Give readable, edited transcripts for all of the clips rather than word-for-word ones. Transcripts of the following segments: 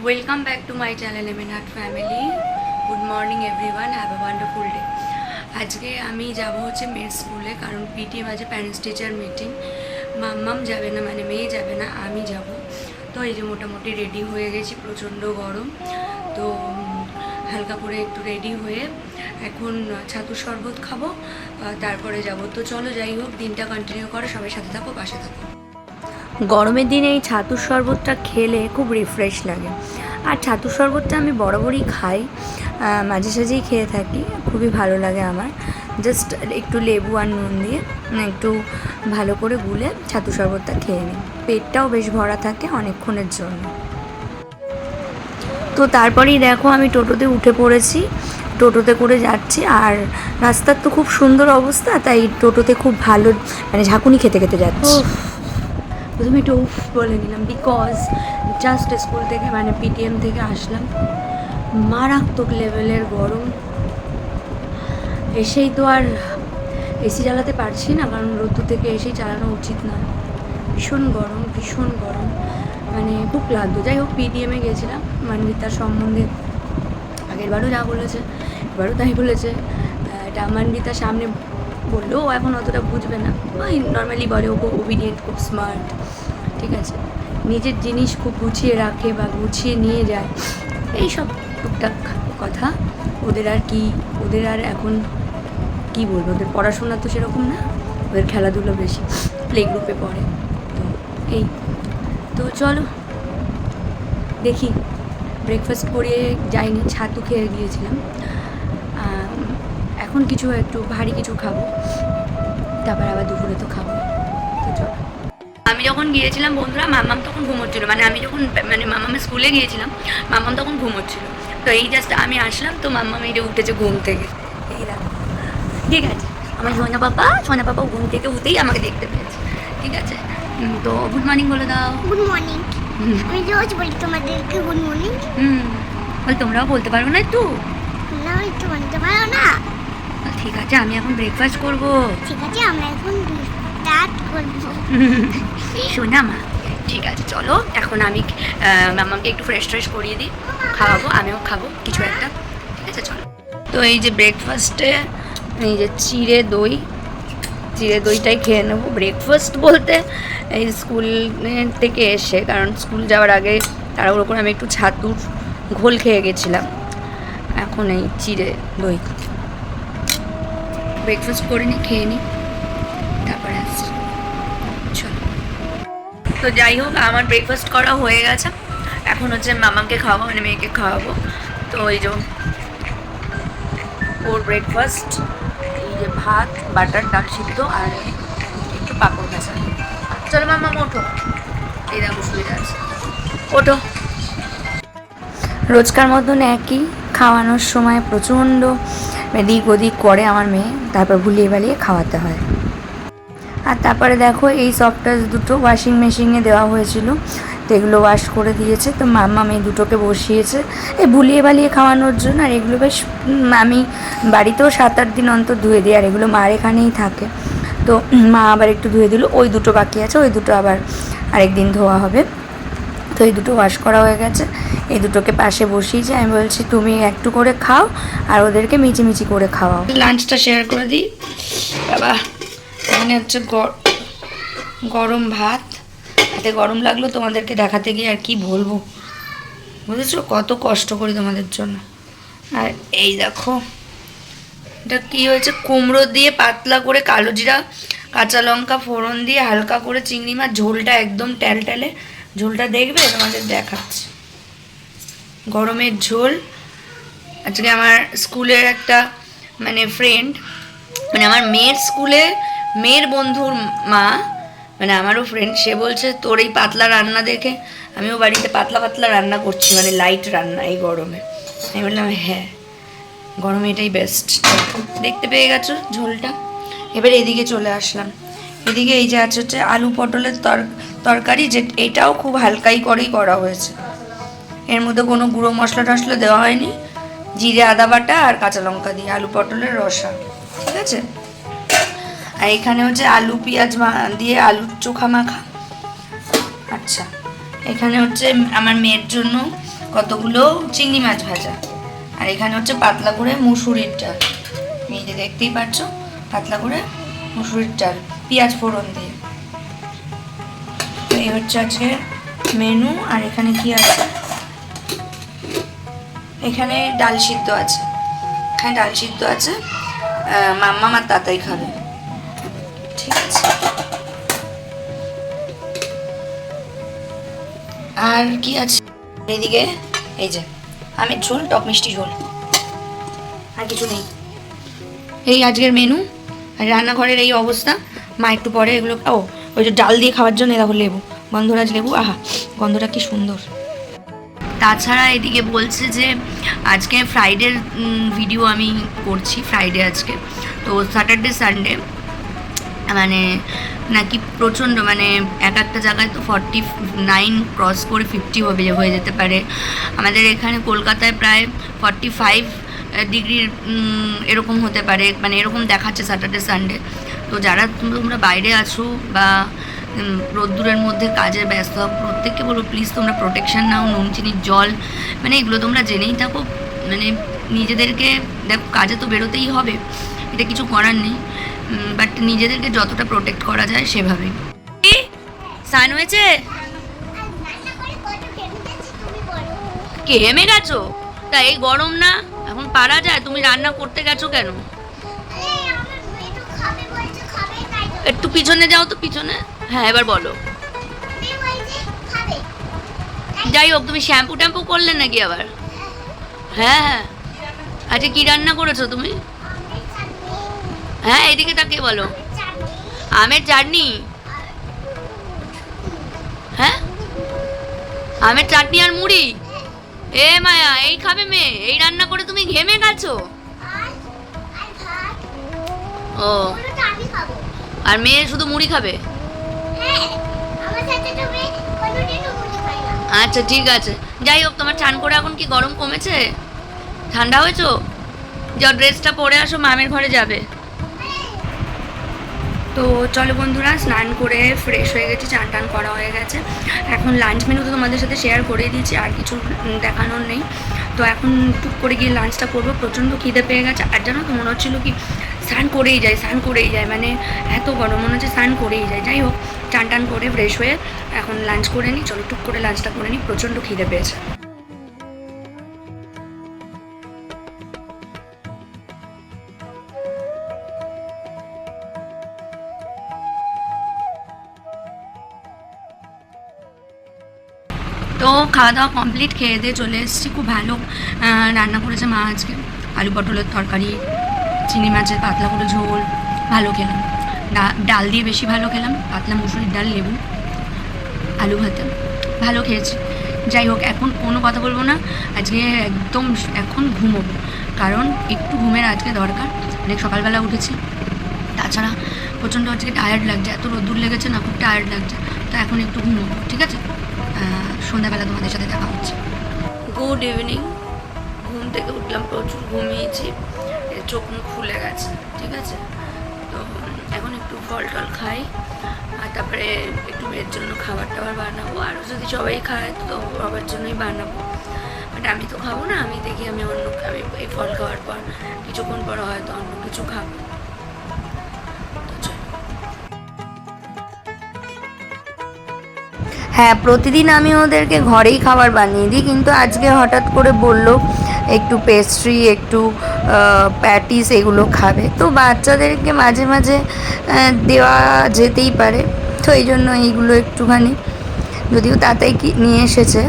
Welcome back to my channel এমএনহাট family. Good morning everyone, have a wonderful day. আজকে আমি যাব হচ্ছে মেয়ের স্কুলে, কারণ পিটিএম আছে, প্যারেন্টস টিচার মিটিং। মাম্মাম যাবে না, মানে মেয়ে যাবে না, আমি যাব। তো এই যে মোটামুটি রেডি হয়ে গেছি, প্রচণ্ড গরম। তো হালকা করে একটু রেডি হয়ে এখন ছাতুর শরবত খাবো, তারপরে যাব। তো চলো, যাই হোক, দিনটা কন্টিনিউ করো, সবাই সাথে থাকো, পাশে থাকো। গরমের দিনে এই ছাতুর শরবতটা খেলে খুব রিফ্রেশ লাগে। আর ছাতুর শরবতটা আমি বরাবরই খাই, মাঝে সাঝেই খেয়ে থাকি, খুবই ভালো লাগে আমার। জাস্ট একটু লেবু আর নুন দিয়ে একটু ভালো করে গুলে ছাতুর শরবতটা খেয়ে নিই, পেটটাও বেশ ভরা থাকে অনেকক্ষণের জন্য। তো তারপরেই দেখো আমি টোটোতে উঠে পড়েছি, টোটোতে করে যাচ্ছি। আর রাস্তার তো খুব সুন্দর অবস্থা, তাই টোটোতে খুব ভালো মানে ঝাঁকুনি খেতে খেতে যাচ্ছি। প্রথমে একটু উফ বলে নিলাম, বিকজ জাস্ট স্কুল থেকে মানে পিটিএম থেকে আসলাম, মারাত্মক লেভেলের গরম। এসেই তো আর এসি চালাতে পারছি না, কারণ রোদ্দুর থেকে এসেই চালানো উচিত নয়। ভীষণ গরম, ভীষণ গরম, মানে খুব ক্লান্ত। যাই হোক, পিটিএমে গেছিলাম মানবিতার সম্বন্ধে, আগেরবারও যা বলেছে এবারও তাই বলেছে। এটা মানবিতার সামনে বললেও এখন অতটা বুঝবে না, ওই নর্মালি বলে ও খুব ওবিডিয়েন্ট, খুব স্মার্ট, ঠিক আছে, নিজের জিনিস খুব গুছিয়ে রাখে বা গুছিয়ে নিয়ে যায়, এই সব টুকটাক কথা। ওদের আর এখন কি বলবো, ওদের পড়াশোনা তো সেরকম না, ওদের খেলাধুলো বেশি, প্লে গ্রুপে পড়ে। তো এই তো চলো দেখি, ব্রেকফাস্ট করে যাইনি, ছাতু খেয়ে গিয়েছিলাম। এখন কিছু একটু ভারী কিছু খাবো, তারপর আবার দুপুরে তো খাবো। তো চলো। আমি যখন গিয়েছিলাম বন্ধুরা, মাম্মাম তখন ঘুমোচ্ছিল, মানে আমি যখন মানে মাম্মামের স্কুলে গিয়েছিলাম, মাম্মাম তখন ঘুমোচ্ছিল। তো এই জাস্ট আমি আসলাম, তো মাম্মাম এই যে উঠেছে ঘুম থেকে, এই দেখো, ঠিক আছে। আমার সোনা পাপা ঘুম থেকে উঠেই আমাকে দেখতে পেয়েছে, ঠিক আছে। তো গুড মর্নিং বলে দাও। Good morning. আমি রোজ বলি তোমাদেরকে গুড মর্নিং। বল, তোমরাও বলতে পারো না একটু? না, একটু বলতে পারো না? ঠিক আছে, আমি এখন ব্রেকফাস্ট করব। ঠিক আছে, আমরা এখন স্টার্ট করবো। শোনা মা, ঠিক আছে চলো, এখন আমি মামাকে একটু ফ্রেশ করিয়ে দিই, খাওয়াবো, আমিও খাবো কিছু একটা, ঠিক আছে চলো। তো এই যে ব্রেকফাস্টে এই যে চিড়ে দইটাই খেয়ে নেবো। ব্রেকফাস্ট বলতে এই স্কুল থেকে এসে, কারণ স্কুল যাওয়ার আগে তাড়াহুড়ো করে আমি একটু ছাতুর ঘোল খেয়ে গেছিলাম, এখন এই চিড়ে দই ব্রেকফাস্ট করে নিই, খেয়ে নিই, তারপরে আসছি। চলো। তো যাই হোক, আমার ব্রেকফাস্ট করা হয়ে গেছে, এখন হচ্ছে মামাকে খাওয়াবো, মানে মেয়েকে খাওয়াবো। তো এই যে ওর ব্রেকফাস্ট, এই যে ভাত, বাটার, ডাল সিদ্ধ আর একটু পাঁপড় ভাজা। চলো মামা ওঠো, এই দেখো শুয়ে আছে, ওঠো। রোজকার মতন একই, খাওয়ানোর সময় প্রচণ্ড এদিক ওদিক করে আমার মেয়ে, তারপর ভুলিয়ে বালিয়ে খাওয়াতে হয়। আর তারপরে দেখো এই সফটওয়্যার দুটো ওয়াশিং মেশিনে দেওয়া হয়েছিল, তো এগুলো ওয়াশ করে দিয়েছে। তো মাম্মা মেয়ে দুটোকে বসিয়েছে এই ভুলিয়ে বালিয়ে খাওয়ানোর জন্য। আর এগুলো বেশ আমি বাড়িতেও 7-8 দিন অন্তর ধুয়ে দিই, আর এগুলো মার এখানেই থাকে, তো মা আবার একটু ধুয়ে দিল। ওই দুটো বাকি আছে, ওই দুটো আবার আরেকদিন ধোয়া হবে। তো এই দুটো ওয়াশ করা হয়ে গেছে, এই দুটোকে পাশে বসিয়েছি। আমি বলছি তুমি একটু করে খাও আর ওদেরকে মিচিমিচি করে খাওয়াও। লাঞ্চটা শেয়ার করে দিই বাবা। এখানে হচ্ছে গরম ভাত, হাতে গরম লাগলো তোমাদেরকে দেখাতে গিয়ে, আর কি বলবো, বুঝেছো কত কষ্ট করি তোমাদের জন্য। আর এই দেখো, এটা কি হয়েছে, কুমড়ো দিয়ে পাতলা করে কালো জিরা কাঁচা লঙ্কা ফোড়ন দিয়ে হালকা করে চিংড়ি মাছ, ঝোলটা একদম ট্যালট্যালে, ঝোলটা দেখবে তোমাদের দেখাচ্ছি, গরমের ঝোল। আজকে আমার স্কুলের একটা মানে ফ্রেন্ড, মানে আমার মেয়ের স্কুলে মেয়ের বন্ধুর মা, মানে আমারও ফ্রেন্ড, সে বলছে তোর এই পাতলা রান্না দেখে আমিও বাড়িতে পাতলা পাতলা রান্না করছি, মানে লাইট রান্না এই গরমে। আমি বললাম হ্যাঁ, গরমে এটাই বেস্ট। দেখতে পেয়ে গেছো ঝোলটা। এবার এদিকে চলে আসলাম, এদিকে এই যে আছে হচ্ছে আলু পটলের তরকারি, যে এটাও খুব হালকাই করেই করা হয়েছে, এর মধ্যে কোনো গুঁড়ো মশলা টশলা দেওয়া হয়নি, জিরে আদা বাটা আর কাঁচা লঙ্কা দিয়ে আলু পটলের রসা, ঠিক আছে। আর এখানে হচ্ছে আলু পেঁয়াজ দিয়ে আলুর চোখা মাখা। আচ্ছা, এখানে হচ্ছে আমার মেয়ের জন্য কতগুলো চিংড়ি মাছ ভাজা, আর এখানে হচ্ছে পাতলা করে মুসুরির ডাল, এই যে দেখতেই পাচ্ছ পাতলা করে মুসুরির ডাল পেঁয়াজ ফোড়ন দিয়ে। তো এই হচ্ছে আজকে মেনু। আর এখানে কি আছে, এখানে ডাল সিদ্ধ আছে, এখানে ডাল সিদ্ধ আছে, মাম্মা আর তাতাই খাবে, ঠিক আছে। আর কি আছে এদিকে, এই যে আমের ঝোল, টক মিষ্টি ঝোল, আর কিছু নেই। এই আজকের মেনু। আর রান্নাঘরের এই অবস্থা। মা একটু পরে এগুলো, ও ওই যে ডাল দিয়ে খাওয়ার জন্য দেখো লেবু, গন্ধরাজ লেবু, আহা গন্ধটা কি সুন্দর। তাছাড়া এদিকে বলছে যে আজকে ফ্রাইডের ভিডিও আমি করছি, ফ্রাইডে আজকে, তো স্যাটারডে সানডে মানে নাকি প্রচণ্ড, মানে এক একটা জায়গায় তো 49 ক্রস করে 50 হয়ে যেতে পারে। আমাদের এখানে কলকাতায় প্রায় 45 ডিগ্রির এরকম হতে পারে, মানে এরকম দেখাচ্ছে স্যাটারডে সানডে। তো যারা তোমরা বাইরে আছো বা রোদ্দুরের মধ্যে কাজে ব্যস্ত, প্রত্যেককে বলো প্লিজ তোমরা প্রোটেকশান নাও, নুন চিনির জল, মানে এগুলো তোমরা জেনেই থাকো, মানে নিজেদেরকে দেখো কাজে তো বেরোতেই হবে, এটা কিছু করার নেই, বাট নিজেদেরকে যতটা প্রোটেক্ট করা যায় সেভাবেই। স্নান হয়েছে? ঘেমে গেছো? তা এই গরম না এখন পারা যায়? তুমি রান্না করতে গেছো কেন? একটু পিছনে যাও তো, পিছনে। হ্যাঁ এবার বলো। যাই হোক, তুমি শ্যাম্পু ট্যাম্পু করলে নাকি আবার? হ্যাঁ হ্যাঁ। আচ্ছা কি রান্না করেছো তুমি? হ্যাঁ এদিকে তাকিয়ে বলো। আমের চাটনি? হ্যাঁ আমের চাটনি আর মুড়ি? এ মায়া, এই খাবে মেয়ে? এই রান্না করে তুমি ঘেমে গেছো? ও, আর মেয়ে শুধু মুড়ি খাবে? আচ্ছা ঠিক আছে। যাই হোক, তোমার চান করে এখন কি গরম কমেছে? ঠান্ডা হয়েছো? যাও ড্রেসটা পরে আসো, মামের ঘরে যাবে। তো চলো বন্ধুরা, স্নান করে ফ্রেশ হয়ে গেছি, চান টান করা হয়ে গেছে। এখন লাঞ্চ মেনু তো তোমাদের সাথে শেয়ার করে দিয়েছি, আর কিছু দেখানোর নেই। তো এখন টুক করে গিয়ে লাঞ্চটা করবো। প্রচণ্ড খিদে পেয়ে গেছে, আর জানো তো মনে হচ্ছিলো কি স্নান করেই যায়, মানে এত গরম মনে হচ্ছে স্নান করেই যায়। যাই হোক, চান টান করে ফ্রেশ হয়ে এখন লাঞ্চ করে নিই। চলো টুক করে লাঞ্চটা করে নিই, প্রচণ্ড খিদে পেয়েছে। তো খাওয়া দাওয়া কমপ্লিট, খেয়ে দিয়ে চলে এসেছি। খুব ভালো রান্না করেছে মা আজকে, আলু পটলের তরকারি, চিংড়ি মাছের পাতলা করে ঝোল, ভালো খেলাম। ডাল দিয়ে বেশি ভালো খেলাম, পাতলা মুসুরির ডাল, লেবু, আলু ভাতে, ভালো খেয়েছি। যাই হোক, এখন কোনো কথা বলবো না আজকে, একদম এখন ঘুমোবো, কারণ একটু ঘুমের আজকে দরকার। অনেক সকালবেলা উঠেছি, তাছাড়া প্রচণ্ড আজকে টায়ার্ড লাগছে, এত রোদ্দুর লেগেছে না, খুব টায়ার্ড লাগছে। তো এখন একটু ঘুমোবো, ঠিক আছে? সন্ধ্যাবেলা তোমাদের সাথে দেখা হচ্ছে। Good evening. ঘুম থেকে উঠলাম, প্রচুর ঘুমিয়েছি, চোখ মুখ ফুলে গেছে, ঠিক আছে? তো এখন একটু ফল টল খাই, আর তারপরে একটু মেয়ের জন্য খাবার টাবার বানাবো। আরও যদি সবাই খায় তো সবার জন্যই বানাবো, বাট আমি তো খাবো না। আমি দেখি আমি এই ফল খাওয়ার পর কিছুক্ষণ পর হয়তো অন্য কিছু খাবো। হ্যাঁ, প্রতিদিন আমি ওদেরকে ঘরেই খাবার বানিয়ে দিই, কিন্তু আজকে হঠাৎ করে বললো একটু পেস্ট্রি, একটু প্যাটিস এগুলো খাবে। তো বাচ্চাদেরকে মাঝে মাঝে দেওয়া যেতেই পারে, তো এই জন্য এইগুলো একটুখানি, যদিও তাতাই কি নিয়ে এসেছে।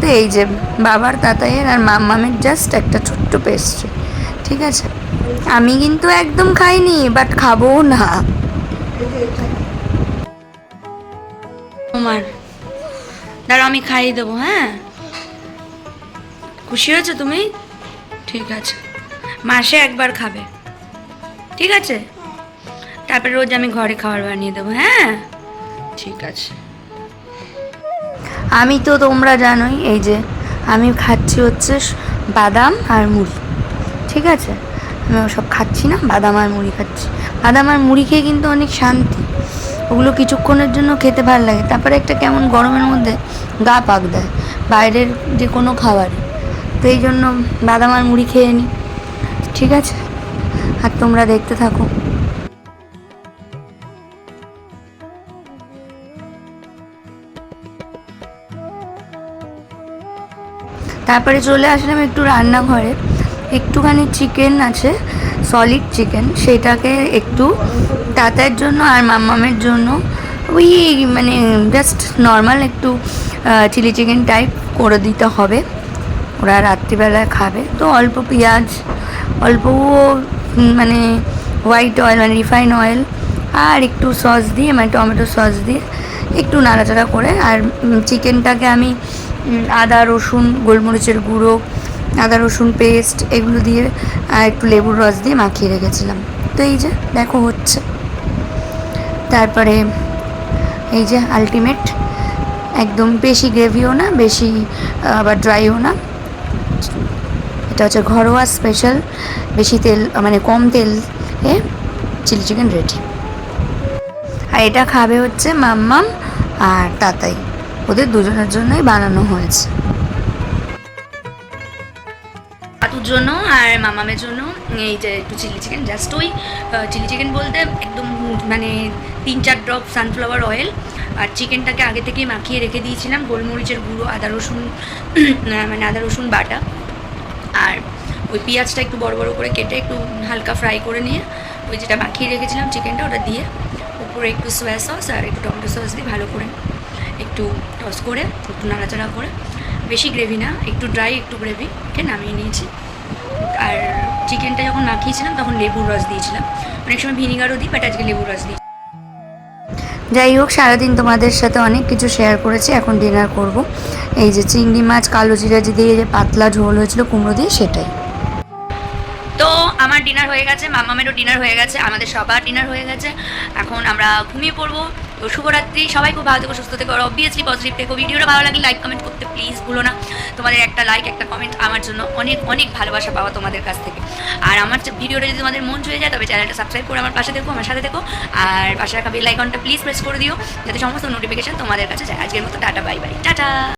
তো এই যে বাবার, তাতাইয়ের আর মামের জাস্ট একটা ছোট্ট পেস্ট্রি, ঠিক আছে? আমি কিন্তু একদম খাইনি, বাট খাবোও না। তোমার দাঁড়াও, আমি খাইয়ে দেবো। হ্যাঁ, খুশি হয়েছো তুমি? ঠিক আছে, মাসে একবার খাবে, ঠিক আছে? তারপরে রোজ আমি ঘরে খাবার বানিয়ে দেবো। হ্যাঁ ঠিক আছে। আমি তো তোমরা জানোই, এই যে আমি খাচ্ছি হচ্ছে বাদাম আর মুড়ি, ঠিক আছে? আমি ওসব খাচ্ছি না, বাদাম আর মুড়ি খাচ্ছি। বাদাম আর মুড়ি খেয়ে কিন্তু অনেক শান্তি, ওগুলো কিছুক্ষণের জন্য খেতে ভালো লাগে, তারপরে একটা কেমন গরমের মধ্যে গা পাক দেয়, বাইরের যে কোনো খাবারই। তো এই জন্য বাদাম আর মুড়ি খেয়ে নিই, ঠিক আছে? আর তোমরা দেখতে থাকো। তারপরে চলে আসলাম একটু রান্নাঘরে। একটুখানি চিকেন আছে, সলিড চিকেন, সেটাকে একটু তাতার জন্য আর মাম্মামের জন্য ওই মানে জাস্ট নর্মাল একটু চিলি চিকেন টাইপ করে দিতে হবে, ওরা রাত্রিবেলায় খাবে। তো অল্প পেঁয়াজ, অল্প মানে হোয়াইট অয়েল মানে রিফাইন অয়েল আর একটু সস দিয়ে মানে টমেটো সস দিয়ে একটু নাড়াচাড়া করে, আর চিকেনটাকে আমি আদা রসুন গোলমরিচের গুঁড়ো, আদা রসুন পেস্ট এগুলো দিয়ে আর একটু লেবুর রস দিয়ে মাখিয়ে রেখেছিলাম। তো এই যে দেখো হচ্ছে। তারপরে এই যে আলটিমেট, একদম বেশি গ্রেভিও না, বেশি আবার ড্রাইও না। এটা হচ্ছে ঘরোয়া স্পেশাল, বেশি তেল মানে কম তেল এ চিলি চিকেন রেডি। আর এটা খাবে হচ্ছে মাম্মাম আর তাতাই, ওদের দুজনের জন্যই বানানো হয়েছে। দাদুর জন্য আর মামামের জন্য এই যে একটু চিলি চিকেন, জাস্ট ওই চিলি চিকেন বলতে একদম মানে 3-4 ড্রপ সানফ্লাওয়ার অয়েল, আর চিকেনটাকে আগে থেকেই মাখিয়ে রেখে দিয়েছিলাম গোলমরিচের গুঁড়ো, আদা রসুন মানে আদা রসুন বাটা, আর ওই পেঁয়াজটা একটু বড় বড় করে কেটে একটু হালকা ফ্রাই করে নিয়ে ওই যেটা মাখিয়ে রেখেছিলাম চিকেনটা ওটা দিয়ে উপরে একটু সোয়া সস আর একটু টমেটো সস দিয়ে ভালো করে একটু টস করে একটু নাড়াচাড়া করে, বেশি গ্রেভি না, একটু ড্রাই একটু গ্রেভিকে নামিয়ে নিয়েছি। আর চিকেনটা যখন মাখিয়েছিলাম তখন লেবুর রস দিয়েছিলাম, অনেক সময় ভিনিগারও দিই, বাট আজকে লেবুর রস দিই। যাই হোক, সারাদিন তোমাদের সাথে অনেক কিছু শেয়ার করেছি, এখন ডিনার করব। এই যে চিংড়ি মাছ কালো জিরা দিয়ে যে পাতলা ঝোল হয়েছিল কুমড়ো দিয়ে, সেটাই। তো আমার ডিনার হয়ে গেছে, মামামেরও ডিনার হয়ে গেছে, আমাদের সবার ডিনার হয়ে গেছে, এখন আমরা ঘুমিয়ে পড়বো। তো শুভরাত্রি, সবাই খুব ভালো থেকো, সুস্থ থেকো, আর অবভিয়াসলি পজিটিভ থেকো। ভিডিওটা ভালো লাগলে লাইক কমেন্ট করতে প্লিজ ভুলো না। তোমাদের একটা লাইক একটা কমেন্ট আমার জন্য অনেক অনেক ভালোবাসা পাওয়া তোমাদের কাছ থেকে। আর আমার ভিডিওটা যদি তোমাদের মন ছুঁয়ে যায় তবে চ্যানেলটা সাবস্ক্রাইব করে আমার পাশে থেকো, আমার সাথে থেকো, আর পাশে রাখা বেল আইকনটা প্লিজ প্রেস করে দিও যাতে সমস্ত নোটিফিকেশন তোমাদের কাছে যায়। আজকের মতো টাটা, বাই বাই, টাটা।